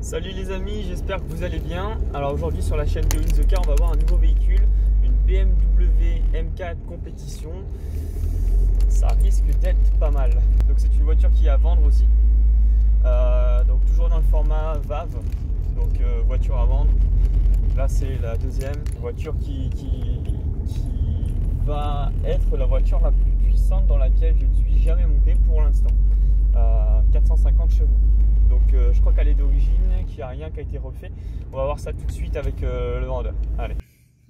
Salut les amis, j'espère que vous allez bien. Alors aujourd'hui sur la chaîne de In The Car, on va voir un nouveau véhicule, une BMW M4 compétition. Ça risque d'être pas mal. Donc c'est une voiture qui est à vendre aussi. Donc toujours dans le format VAV, donc voiture à vendre. Là c'est la deuxième voiture qui va être la voiture la plus puissante dans laquelle je ne suis jamais monté pour l'instant. 450 chevaux. Donc je crois qu'elle est d'origine, qu'il n'y a rien qui a été refait. On va voir ça tout de suite avec le vendeur. Allez.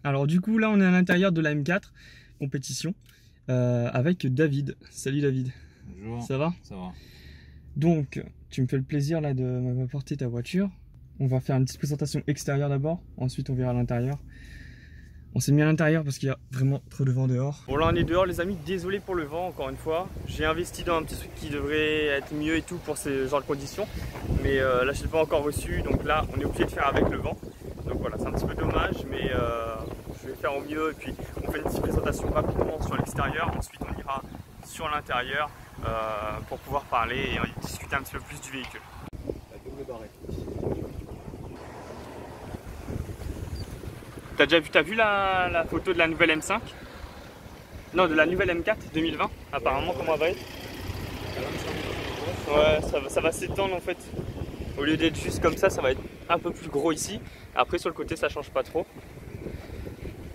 Alors du coup là on est à l'intérieur de la M4 compétition avec David. Salut David. Bonjour. Ça va? Ça va. Donc tu me fais le plaisir là de m'apporter ta voiture. On va faire une petite présentation extérieure d'abord, ensuite on verra l'intérieur. On s'est mis à l'intérieur parce qu'il y a vraiment trop de vent dehors. Bon là on est dehors les amis, désolé pour le vent encore une fois. J'ai investi dans un petit truc qui devrait être mieux et tout pour ce genre de conditions. Mais là je ne l'ai pas encore reçu, donc là on est obligé de faire avec le vent. Donc voilà, c'est un petit peu dommage, mais je vais faire au mieux. Et puis on fait une petite présentation rapidement sur l'extérieur, ensuite on ira sur l'intérieur pour pouvoir parler et discuter un petit peu plus du véhicule. La double barrette. T'as vu la photo de la nouvelle M5? Non, de la nouvelle M4 2020, apparemment comment elle va être? Ouais, ça va s'étendre en fait. Au lieu d'être juste comme ça va être un peu plus gros ici. Après sur le côté ça change pas trop.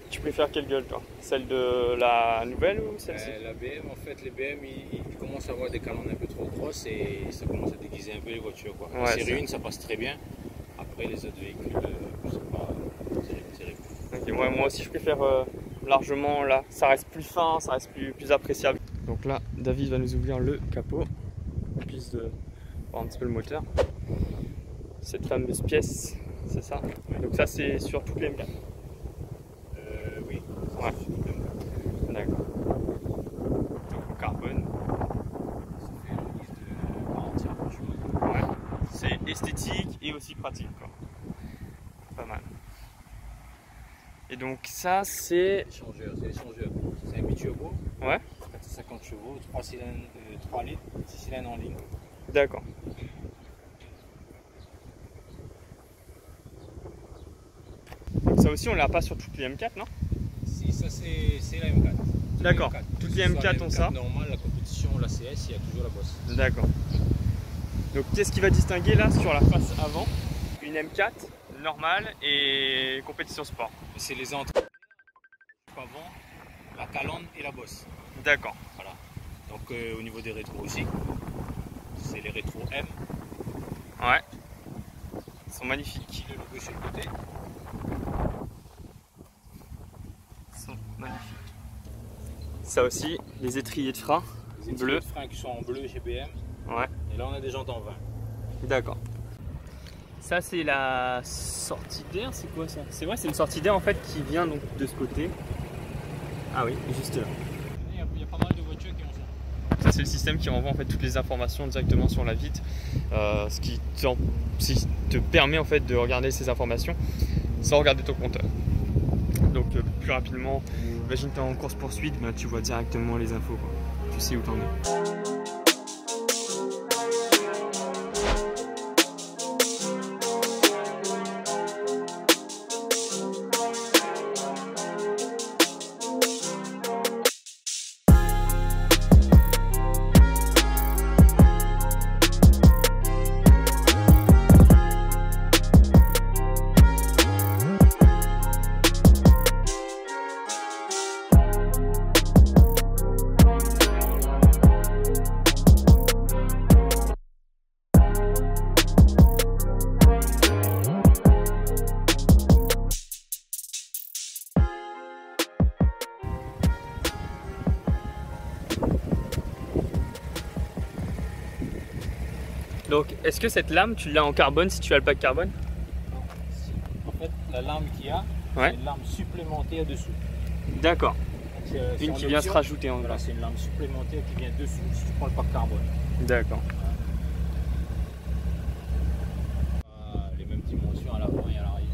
Tu préfères quelle gueule toi? Celle de la nouvelle ou celle-ci? La BM, en fait, les BM ils commencent à avoir des calandres un peu trop grosses et ça commence à déguiser un peu les voitures, quoi. Ouais, la série 1 ça passe très bien. Après les autres véhicules, je sais pas, terrible. Okay, moi aussi je préfère largement là, ça reste plus fin, ça reste plus appréciable. Donc là David va nous ouvrir le capot, on puisse voir un petit peu le moteur. Cette fameuse pièce, c'est ça? Ouais. Donc ça c'est sur toutes les M4? Oui. Ouais. D'accord. Donc en carbone. Ça fait une liste de 45 chevaux. Ouais. C'est esthétique et aussi pratique quoi. Pas mal. Et donc ça c'est... C'est l'échangeur. C'est un biturbo. Ouais. 450 chevaux, 3 cylindres, 3 litres, 6 cylindres en ligne. D'accord. Donc ça aussi on l'a pas sur toutes les M4 non? Si, ça c'est la M4. D'accord. Toutes les M4 ont ça. Normal, la compétition, la CS, il y a toujours la bosse. D'accord. Donc qu'est-ce qui va distinguer là sur la face avant une M4 normale et compétition sport? C'est les entrées avant, la calandre et la bosse. D'accord. Voilà. Donc au niveau des rétros aussi, c'est les rétros M. Ouais. Ils sont magnifiques. Le logo sur le côté. Ils sont magnifiques. Ça aussi, les étriers de frein bleus. Les freins qui sont en bleu chez BM. Ouais. Et là on a des jantes en vin. D'accord. Ça c'est la sortie d'air, c'est quoi ça? C'est vrai, c'est une sortie d'air en fait qui vient donc de ce côté. Ah oui, juste là. Il y a pas mal de voitures qui ont ça. Ça c'est le système qui envoie en fait toutes les informations directement sur la vitre, ce qui te permet en fait de regarder ces informations sans regarder ton compteur. Donc plus rapidement, imagine tu es en course poursuite, ben, tu vois directement les infos quoi. Tu sais où t'en es. Donc, est-ce que cette lame, tu l'as en carbone si tu as le pack carbone? En fait, la lame qu'il y a, ouais. C'est une lame supplémentaire dessous. D'accord. Une qui vient se rajouter en voilà, c'est une lame supplémentaire qui vient dessous si tu prends le pack carbone. D'accord. Les mêmes dimensions à l'avant et à l'arrière.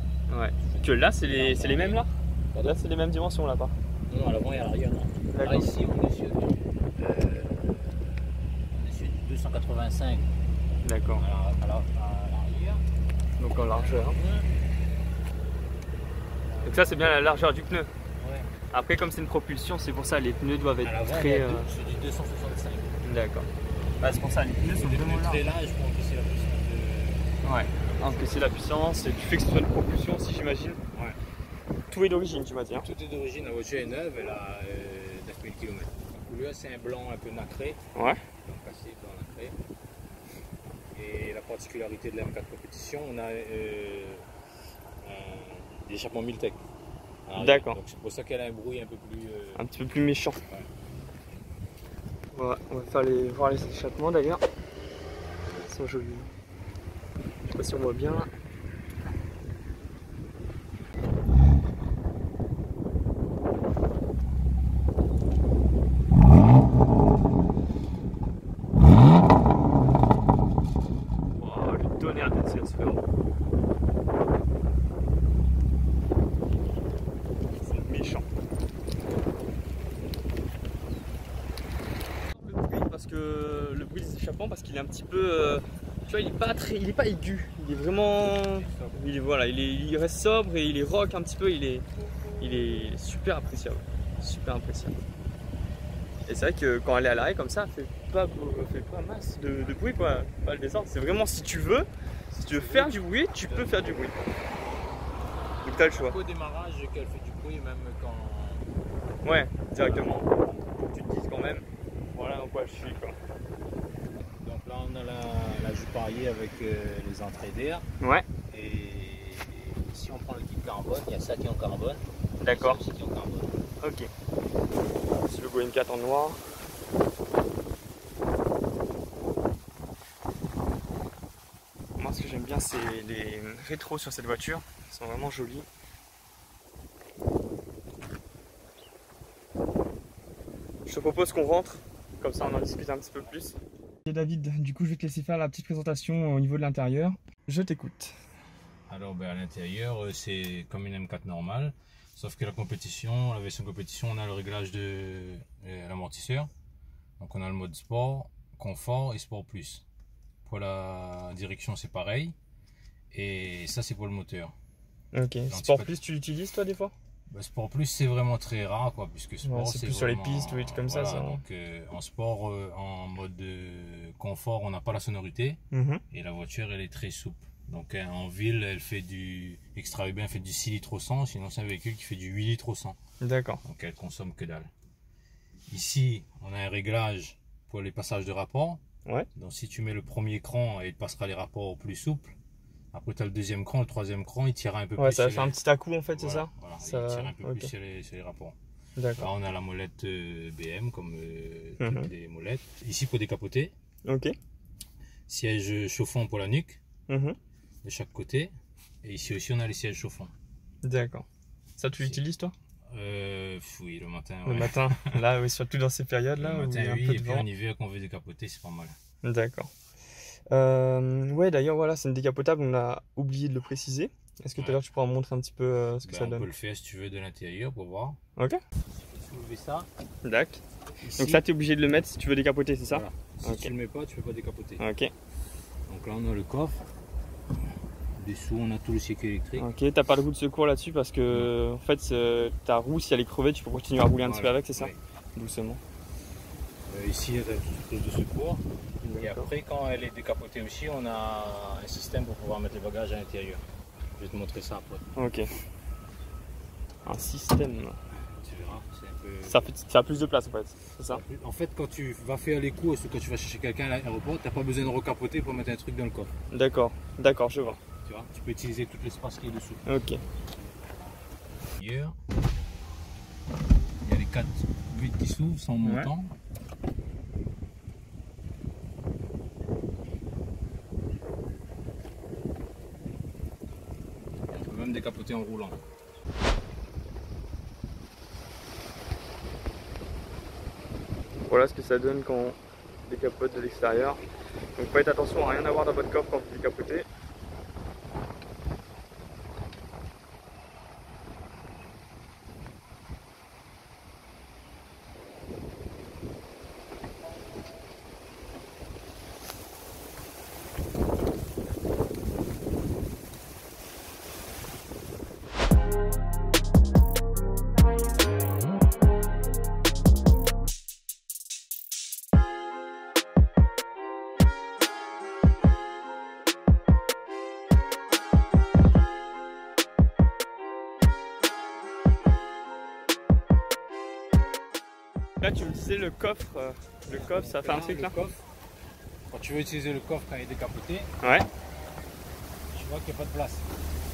que là, c'est les mêmes là. Là, c'est les mêmes dimensions là-bas. Non, à l'avant et à l'arrière, non. Là, ici, on est sur du 285. D'accord. À l'arrière. Donc en largeur. Donc ça, c'est bien la largeur du pneu. Ouais. Après, comme c'est une propulsion, c'est pour ça les pneus doivent être très. C'est du 265. D'accord. Bah, c'est pour ça les pneus sont vraiment très larges pour encaisser la puissance de. Ouais. Encaisser la puissance et tu fais que ce soit une propulsion aussi, j'imagine. Ouais. Tout est d'origine, tu m'as dit. Hein. Tout est d'origine. La voiture est neuve, elle a 9000 km. La couleur, c'est un blanc un peu nacré. Ouais. Donc cassé, blanc nacré. Et la particularité de l'M4 compétition, on a des échappements Miltech. D'accord. Donc c'est pour ça qu'elle a un bruit un peu plus. Un petit peu plus méchant. Ouais. On va faire voir les échappements d'ailleurs. Ils sont jolis. Je sais pas si on voit bien là. Wow, le tonnerre de tir, c'est frérot. C'est méchant. Parce que le bruit des échappements, parce qu'il est un petit peu, tu vois, il est pas aigu, il est vraiment, il reste sobre et il est rock un petit peu, il est super appréciable, Et c'est vrai que quand elle est à l'arrêt comme ça, elle fait pas masse de bruit quoi, pas le descendre. C'est vraiment si tu veux faire du bruit, tu peux faire du bruit. Donc t'as le choix. Au démarrage, qu'elle fait du bruit même quand. Ouais, directement. Faut que tu te dises quand même. Voilà dans quoi je suis quoi. Donc là on a la jupe arrière avec les entrées d'air. Ouais. Et si on prend le kit carbone, il y a ça qui est en carbone. D'accord. Ça qui est en carbone. Ok. C'est le logo M4 en noir. Moi ce que j'aime bien c'est les rétros sur cette voiture. Ils sont vraiment jolis. Je te propose qu'on rentre. Comme ça, on en discute un petit peu plus. Et David, du coup, je vais te laisser faire la petite présentation au niveau de l'intérieur. Je t'écoute. Alors, à l'intérieur, c'est comme une M4 normale, sauf que la version compétition, on a le réglage de l'amortisseur. Donc, on a le mode sport, confort et sport plus. Pour la direction, c'est pareil. Et ça, c'est pour le moteur. Ok. Sport plus, tu l'utilises toi des fois? Sport plus c'est vraiment très rare quoi, puisque sport c'est plus sur les pistes ou des trucs comme voilà, ça. Donc en sport, en mode confort, on n'a pas la sonorité et la voiture elle est très souple. Donc en ville elle fait du extra urbain, elle fait du 6 litres au 100, sinon c'est un véhicule qui fait du 8 litres au 100. D'accord. Donc elle consomme que dalle. Ici on a un réglage pour les passages de rapport. Ouais. Donc si tu mets le premier cran, il passera les rapports au plus souple. Après, tu as le deuxième cran, le troisième cran, il tire un peu plus. Ouais, ça va faire un petit à-coup en fait, c'est ça? Voilà, ça il tire un peu plus sur les rapports. D'accord. Là, on a la molette BM comme toutes les molettes. Ici, pour décapoter. Ok. Siège chauffant pour la nuque, de chaque côté. Et ici aussi, on a les sièges chauffants. D'accord. Ça, tu l'utilises toi? Oui, le matin. Ouais. Le matin, là, oui, surtout dans ces périodes-là. Le matin, où il y a un oui, peu et de puis vent. en hiver, quand on veut décapoter, c'est pas mal. D'accord. Ouais, d'ailleurs, voilà, c'est une décapotable, on a oublié de le préciser. Est-ce que tout à l'heure tu pourras me montrer un petit peu ce que ça donne? On peut le faire si tu veux de l'intérieur pour voir. Ok. Tu peux soulever ça. D'accord. Donc ça, tu es obligé de le mettre si tu veux décapoter, c'est ça? Voilà. Si tu le mets pas, tu peux pas décapoter. Ok. Donc là, on a le coffre. Dessous, on a tout le circuit électrique. Ok, t'as pas de roue de secours là-dessus parce que en fait, ta roue, si elle est crevée, tu peux continuer à rouler un petit peu avec, c'est ça? Doucement. Ici, il y a une chose de secours. Et après, quand elle est décapotée aussi, on a un système pour pouvoir mettre les bagages à l'intérieur. Je vais te montrer ça après. Ok. Un système. Tu verras, c'est un peu... Ça a plus de place en fait, c'est ça? En fait, quand tu vas faire les courses ou quand tu vas chercher quelqu'un à l'aéroport, tu n'as pas besoin de recapoter pour mettre un truc dans le coffre. D'accord, d'accord, je vois. Tu vois, tu peux utiliser tout l'espace qui est dessous. Ok. Il y a les 4 vitres qui s'ouvrent sans montant. Ouais. On peut même décapoter en roulant. Voilà ce que ça donne quand on décapote de l'extérieur. Donc faites attention à rien avoir dans votre coffre quand vous décapotez. Là, tu me disais le coffre, ça fait un truc là. Quand tu veux utiliser le coffre quand il est décapoté, Ouais. tu vois qu'il n'y a pas de place.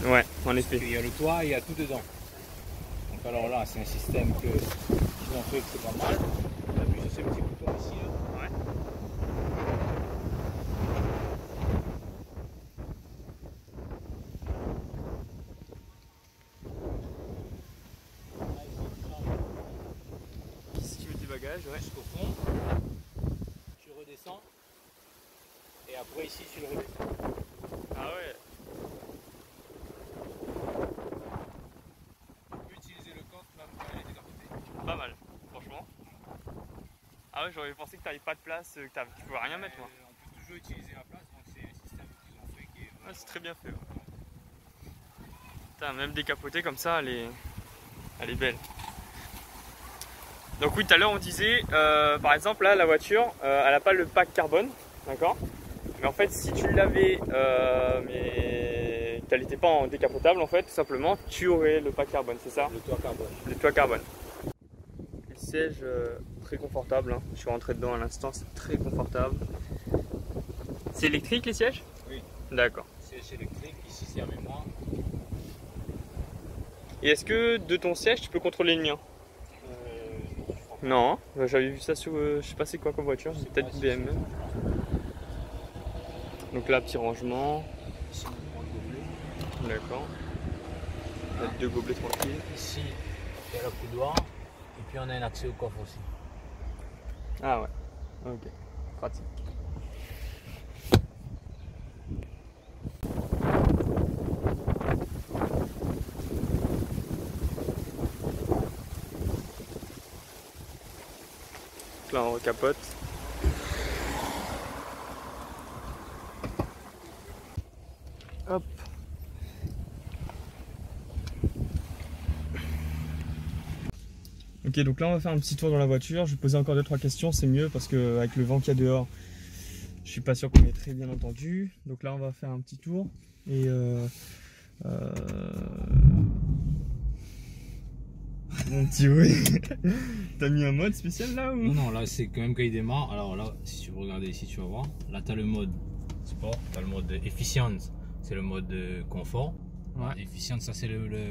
Ouais, en effet. Il y a le toit et il y a tout dedans. Donc alors là, c'est un système que ils ont fait que c'est pas mal. Tu as vu sur ces petits boutons ici là. Ouais. Ici tu mets tes bagages, ouais. Jusqu'au fond, tu redescends et après ici tu le redescends. Ah ouais. Tu peux utiliser le coffre même quand il est décapoté. Pas mal, franchement. Ah ouais, j'aurais pensé que t'avais pas de place, que tu pouvais rien mettre moi. On peut toujours utiliser la place, donc c'est un système qu'ils ont fait qui est Ouais, c'est très bien fait. Ouais. Putain, même décapotée comme ça, elle est belle. Donc oui, tout à l'heure on disait, par exemple là la voiture, elle n'a pas le pack carbone, d'accord? Mais en fait si tu l'avais, mais qu'elle n'était pas en décapotable en fait, tout simplement, tu aurais le pack carbone, c'est ça? le toit carbone. Le toit carbone. Le siège très confortable, hein. Je suis rentré dedans à l'instant, c'est très confortable. C'est électrique les sièges? Oui. D'accord. Siège électrique, ici c'est à mémoire. Et est-ce que de ton siège tu peux contrôler le mien? Non, j'avais vu ça sur, je sais pas c'est quoi comme voiture, c'est peut-être BMW. Donc là, petit rangement. Ici on a le gobelet. D'accord. Mettre deux gobelets tranquilles. Ici il y a le couloir et puis on a un accès au coffre aussi. Ah ouais, ok, pratique. Là on recapote. Hop. Ok, donc là on va faire un petit tour dans la voiture. Je vais poser encore 2-3 questions, c'est mieux parce que avec le vent qu'il y a dehors, je suis pas sûr qu'on ait très bien entendu. Donc là on va faire un petit tour et mon petit oui. T'as mis un mode spécial là ou? Non, là c'est quand même quand il démarre. Alors là, si tu veux regarder ici, tu vas voir. Là, tu as le mode sport, tu as le mode efficience, c'est le mode confort. Ouais. Efficience, ça c'est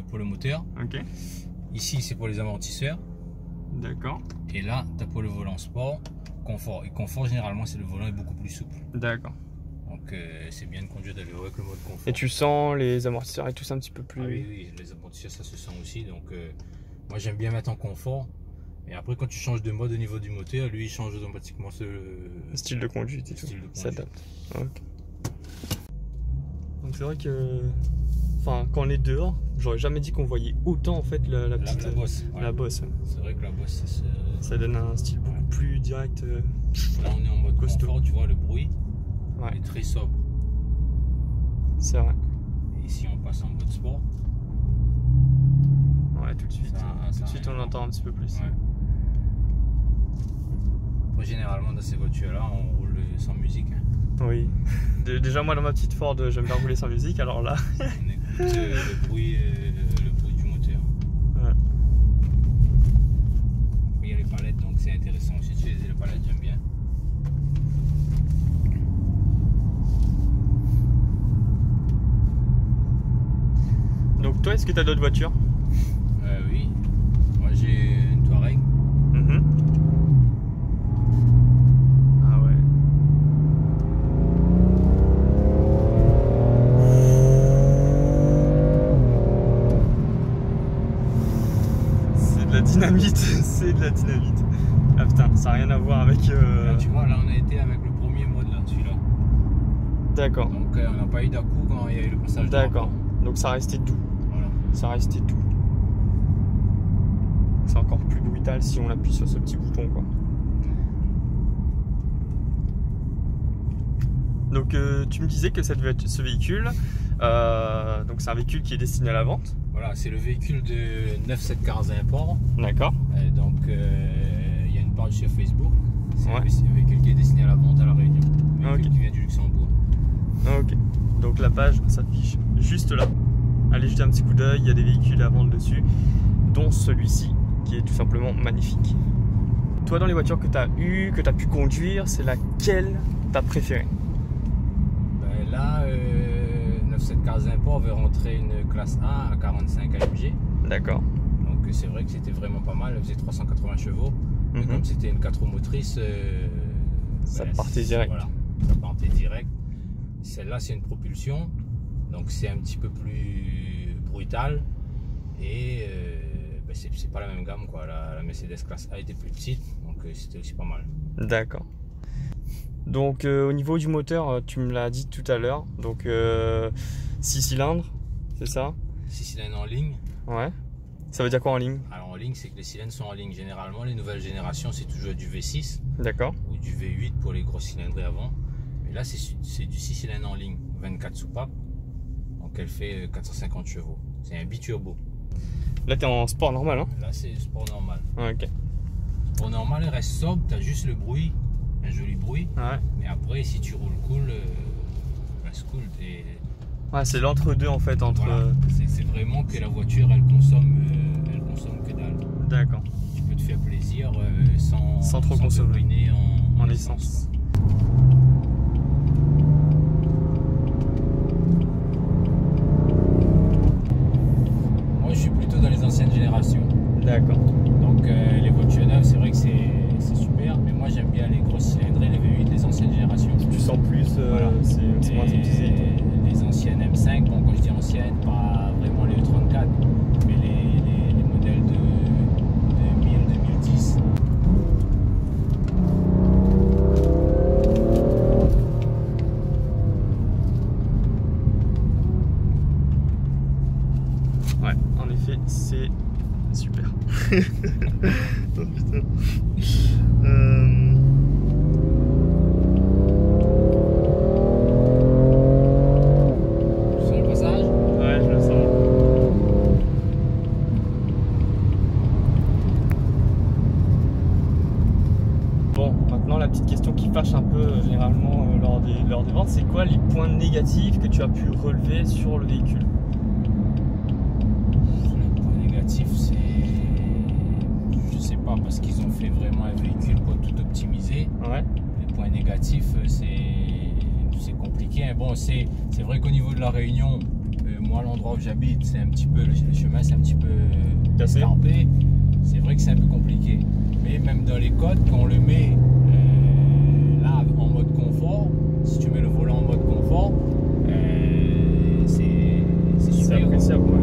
pour le moteur. Ok. Ici, c'est pour les amortisseurs. D'accord. Et là, tu as pour le volant sport, confort. Et confort, généralement, c'est le volant est beaucoup plus souple. D'accord. Donc, c'est bien de conduire avec le mode confort. Et tu sens les amortisseurs et tout ça un petit peu plus. Ah oui, oui, les amortisseurs, ça se sent aussi. Donc, moi, j'aime bien mettre en confort. Et après, quand tu changes de mode au niveau du moteur, lui, il change automatiquement le style de conduite et tout. Il s'adapte. Ok. Donc, c'est vrai que. Enfin, quand on est dehors, j'aurais jamais dit qu'on voyait autant en fait la petite. La bosse. Ouais. La bosse. Ouais. C'est vrai que la bosse, ça donne un style beaucoup plus direct. Là, on est en mode costaud. confort, tu vois, le bruit ouais. est très sobre. C'est vrai. Et ici, on passe en mode sport. Ouais, tout de suite. Tout de suite, on entend un petit peu plus. Ouais. Moi, généralement, dans ces voitures-là, on roule sans musique. Hein. Oui. Déjà, moi, dans ma petite Ford, j'aime bien rouler sans musique, alors là. On écoute le bruit du moteur. Ouais. Il y a les palettes, donc c'est intéressant aussi d'utiliser les palettes, j'aime bien. Donc, toi, est-ce que tu as d'autres voitures? Oui. Moi, j'ai une Touareg. Ah ouais. C'est de la dynamite, c'est de la dynamite. Ah putain, ça n'a rien à voir avec... Là, tu vois, là on a été avec le premier mode, là, celui-là. D'accord. Donc on n'a pas eu d'à-coup quand il y a eu le passage. D'accord. Donc ça restait doux. Voilà. Ça restait doux. C'est encore plus brutal si on appuie sur ce petit bouton, quoi. Donc tu me disais que ce véhicule, donc c'est un véhicule qui est destiné à la vente. Voilà, c'est le véhicule de 974 import. D'accord. Donc il y a une page sur Facebook. C'est ouais. un véhicule qui est destiné à la vente à la Réunion. Un véhicule qui vient du Luxembourg. Ok. Donc la page s'affiche juste là. Allez jeter un petit coup d'œil, il y a des véhicules à vendre dessus, dont celui-ci qui est tout simplement magnifique. Toi, dans les voitures que tu as eues, que tu as pu conduire, c'est laquelle tu as préférée? Ben là, 974 Import veut rentrer une classe A à 45 AMG. D'accord. Donc c'est vrai que c'était vraiment pas mal, elle faisait 380 chevaux. Mais comme c'était une 4 roues motrices, ça partait direct. Voilà, ça partait direct. Celle-là, c'est une propulsion, donc c'est un petit peu plus brutal. Et ben, c'est pas la même gamme, quoi. La Mercedes classe A était plus petite, donc c'était aussi pas mal. D'accord. Donc au niveau du moteur, tu me l'as dit tout à l'heure, donc 6 cylindres, c'est ça? 6 cylindres en ligne. Ouais. Ça veut dire quoi en ligne? Alors en ligne, c'est que les cylindres sont en ligne. Généralement, les nouvelles générations, c'est toujours du V6. D'accord. Ou du V8 pour les grosses cylindrées avant. Mais là, c'est du 6 cylindres en ligne, 24 soupapes. Donc elle fait 450 chevaux. C'est un biturbo. Là, tu es en sport normal, hein? Là, c'est sport normal. Ouais, ok. Sport normal, il reste sobre, tu as juste le bruit, un joli bruit. Ouais. Mais après, si tu roules cool, reste cool. Ouais, c'est l'entre-deux en fait, entre. Voilà. C'est vraiment que la voiture, elle consomme que dalle. D'accord. Tu peux te faire plaisir sans trop consommer en essence. Moi, je suis plutôt dans les anciennes générations. D'accord. Donc les voitures neuves, c'est vrai que c'est super, mais moi j'aime bien les grosses cylindrées, les V8, les anciennes générations. Tu sens plus, voilà. C'est moins utilisé. Les anciennes M5, bon, quand je dis anciennes, pas vraiment les E34, mais les modèles de 2000, 2010. Ouais, en effet, c'est super. Oh putain. Tu sens le passage? Ouais, je le sens. Bon, maintenant la petite question qui fâche un peu généralement lors des ventes, c'est quoi les points négatifs que tu as pu relever sur le véhicule? Le point négatif, c'est... Je sais pas, parce qu'ils ont fait vraiment un véhicule pour tout optimiser. Ouais. Les points négatifs, c'est compliqué. Bon, c'est vrai qu'au niveau de la Réunion, moi, l'endroit où j'habite, c'est un petit peu... Le chemin, c'est un petit peu cassé. escarpé. C'est vrai que c'est un peu compliqué. Mais même dans les côtes, quand on le met là en mode confort, si tu mets le volant en mode confort, c'est super. C'est appréciable, ouais.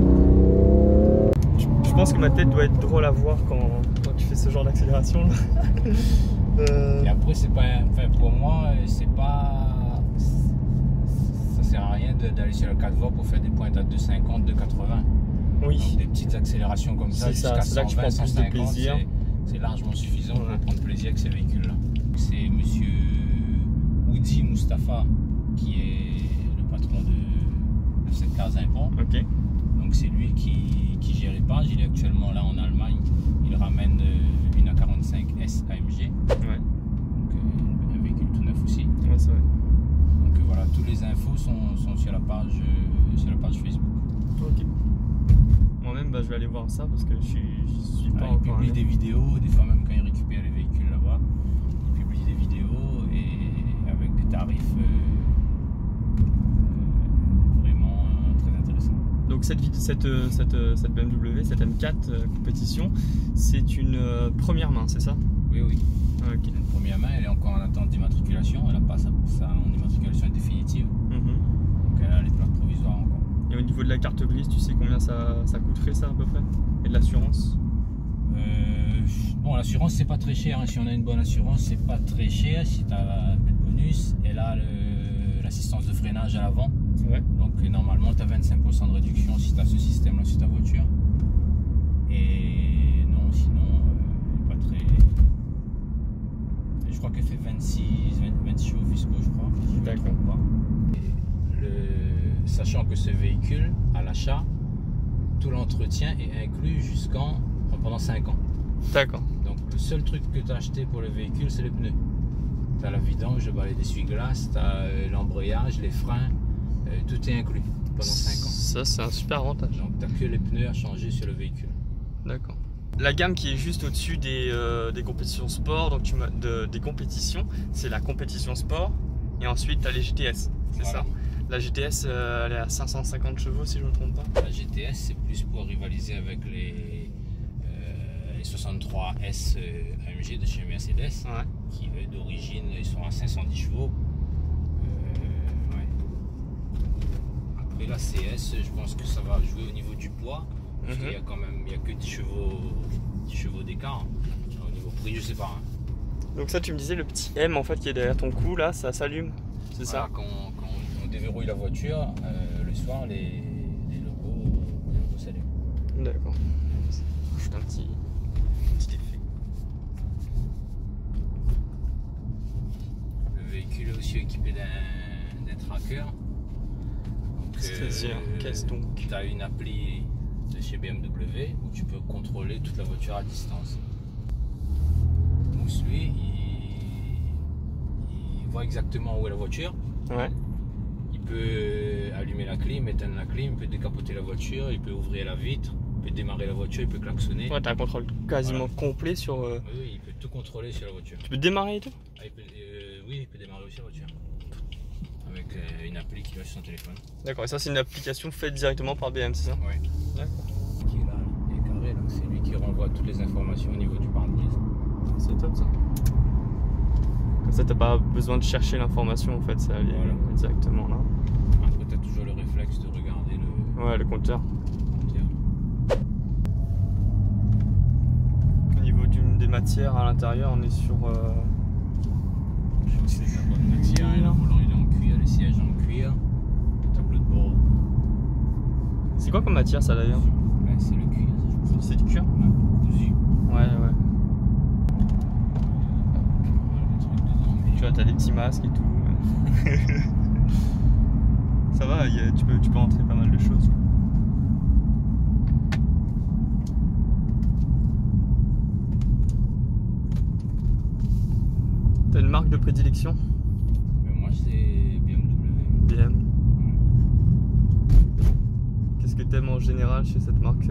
Je pense que ma tête doit être drôle à voir quand tu fais ce genre d'accélération. Et après, c'est pas, enfin, pour moi, c'est pas, ça sert à rien d'aller sur le 4 voies pour faire des pointes à 250, 280. Oui. Donc, des petites accélérations comme ça jusqu'à 120, 150, c'est largement suffisant pour prendre plaisir avec ces véhicules-là. C'est monsieur Oudi Mustafa qui est le patron de cette case Import. Ok. Donc c'est lui qui gère les pages. Il est actuellement là en Allemagne. Il ramène une A45 S AMG. Ouais. Donc un véhicule tout neuf aussi. Ouais, c'est vrai. Donc voilà, toutes les infos sont sur la page Facebook. Ok. Moi-même, bah, je vais aller voir ça parce que je suis pas Il encore. publie des vidéos, des fois même quand il récupère les véhicules là-bas, il publie des vidéos et avec des tarifs vraiment très intéressants. Donc cette BMW, cette M4 compétition, c'est une première main, c'est ça? Oui, oui. Ok. Une première main, elle est encore en attente d'immatriculation, elle n'a pas sa immatriculation définitive, donc elle a les plaques provisoires encore. Et au niveau de la carte grise, tu sais combien ça coûterait ça à peu près? Et de l'assurance? Bon, l'assurance c'est pas très cher, hein. Si on a une bonne assurance c'est pas très cher, si tu as un peu de bonus, et là l'assistance de freinage à l'avant. Ouais. Donc normalement tu as 25% de réduction si tu as ce système là sur ta voiture. Et non, sinon pas très... Je crois qu'elle fait 26 chevaux fiscaux, je crois. Si je me trompe pas. Sachant que ce véhicule, à l'achat, tout l'entretien est inclus pendant 5 ans. D'accord. Donc le seul truc que tu as acheté pour le véhicule, c'est les pneus. Tu as la vidange, le balai d'essuie-glace, tu as l'embrayage, les freins, tout est inclus pendant 5 ans. Ça, c'est un super avantage. Donc tu n'as que les pneus à changer sur le véhicule. D'accord. la gamme qui est juste au-dessus des compétitions sport, donc des compétitions, c'est la compétition sport. Et ensuite, tu as les GTS, c'est Voilà. ça. La GTS, elle est à 550 chevaux si je ne me trompe pas. La GTS, c'est plus pour rivaliser avec les 63S AMG de chez Mercedes, Ouais. qui eux d'origine ils sont à 510 chevaux. Ouais. Après la CS, je pense que ça va jouer au niveau du poids, parce qu'il y a quand même que 10 chevaux d'écart. Au niveau prix, je sais pas. Donc ça, tu me disais, le petit M en fait qui est derrière ton cou là, ça s'allume, c'est Voilà, ça? quand on déverrouille la voiture, le soir, les logos s'allument. D'accord. Juste un petit effet. Le véhicule est aussi équipé d'un tracker. C'est-à-dire, qu'est-ce donc? Tu as une appli de chez BMW où tu peux contrôler toute la voiture à distance. Mousse, lui, il voit exactement où est la voiture. Ouais. Il peut allumer la clim, éteindre la clim, il peut décapoter la voiture, il peut ouvrir la vitre, il peut démarrer la voiture, il peut klaxonner. Ouais, t'as un contrôle quasiment complet sur. Oui, il peut tout contrôler sur la voiture. Tu peux démarrer et tout? Oui, il peut démarrer aussi la voiture. Avec une appli qui va sur son téléphone. D'accord, et ça c'est une application faite directement par BM, c'est ça? Oui. D'accord. Qui est là, il est carré là. C'est lui qui renvoie toutes les informations au niveau du pare-brise. C'est top ça. Comme ça t'as pas besoin de chercher l'information en fait, ça vient directement là. Après t'as toujours le réflexe de regarder le compteur. compteur. Au niveau des matières à l'intérieur, on est sur. J'ai aussi de la bonne matière, le volant il est en cuir, les sièges en cuir, le tableau de bord. C'est quoi comme matière ça d'ailleurs? Ben, c'est le cuir, ça, je pense. C'est du cuir? Cousu. Ouais. Des trucs dedans, mais Tu vois, t'as des petits masques et tout. Ça va, tu peux entrer pas mal de choses. T'as une marque de prédilection? moi c'est BMW. BM. Qu'est-ce que t'aimes en général chez cette marque?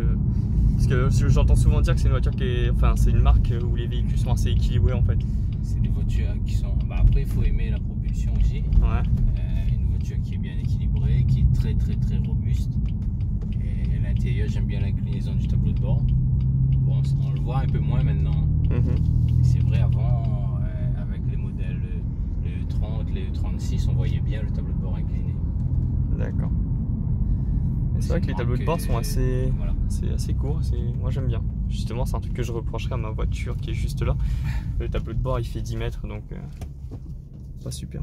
Parce que j'entends souvent dire que c'est une voiture qui est. Enfin, c'est une marque où les véhicules sont assez équilibrés en fait. C'est des voitures qui sont. Bah, après, il faut aimer la propulsion aussi. Ouais. Une voiture qui est bien équilibrée, qui est très robuste. Et à l'intérieur, j'aime bien l'inclinaison du tableau de bord. Bon, on le voit un peu moins maintenant. C'est vrai, avant, avec les modèles les E30, les E36, on voyait bien le tableau de bord incliné. D'accord. C'est vrai que les tableaux de bord sont assez, voilà. c'est assez court, moi j'aime bien. Justement, c'est un truc que je reprocherais à ma voiture qui est juste là. Le tableau de bord il fait 10 mètres donc pas super.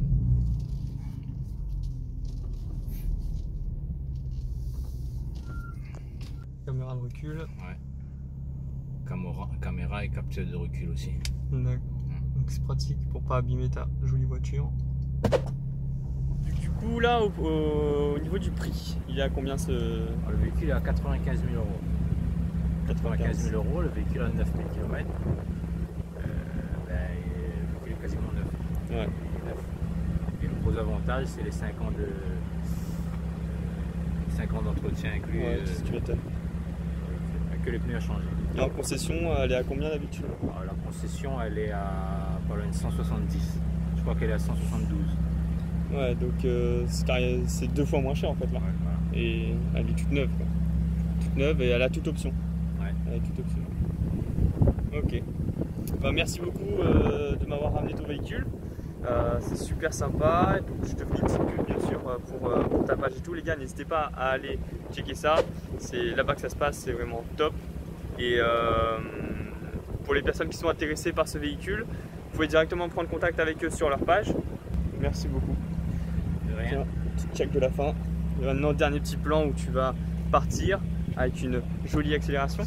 Caméra de recul. Ouais. Caméra et capteur de recul aussi. D'accord. Donc c'est pratique pour pas abîmer ta jolie voiture. Du coup là au niveau du prix, il est à combien ce... Le véhicule est à 95 000 euros. 95 000 euros, le véhicule a 9 000 km. Le véhicule est quasiment neuf. Ouais. Et le gros avantage, c'est les 5 ans d'entretien inclus. Ouais, tu m'étonnes. Que les pneus à changer. Et en concession, elle est à combien d'habitude? La concession, elle est à pas loin de 170. Je crois qu'elle est à 172. Ouais, donc c'est 2 fois moins cher en fait là. Ouais, voilà. Et elle est toute neuve quoi. Toute neuve et elle a toute option. Ouais. Elle a toute option. Ok. Bah, merci beaucoup de m'avoir ramené ton véhicule. C'est super sympa. Donc, je te félicite bien sûr pour ta page et tout. Les gars, n'hésitez pas à aller checker ça. C'est là-bas que ça se passe, c'est vraiment top. Et pour les personnes qui sont intéressées par ce véhicule, vous pouvez directement prendre contact avec eux sur leur page. Merci beaucoup. De rien. Tiens, petit check de la fin. Et maintenant, dernier petit plan où tu vas partir avec une jolie accélération.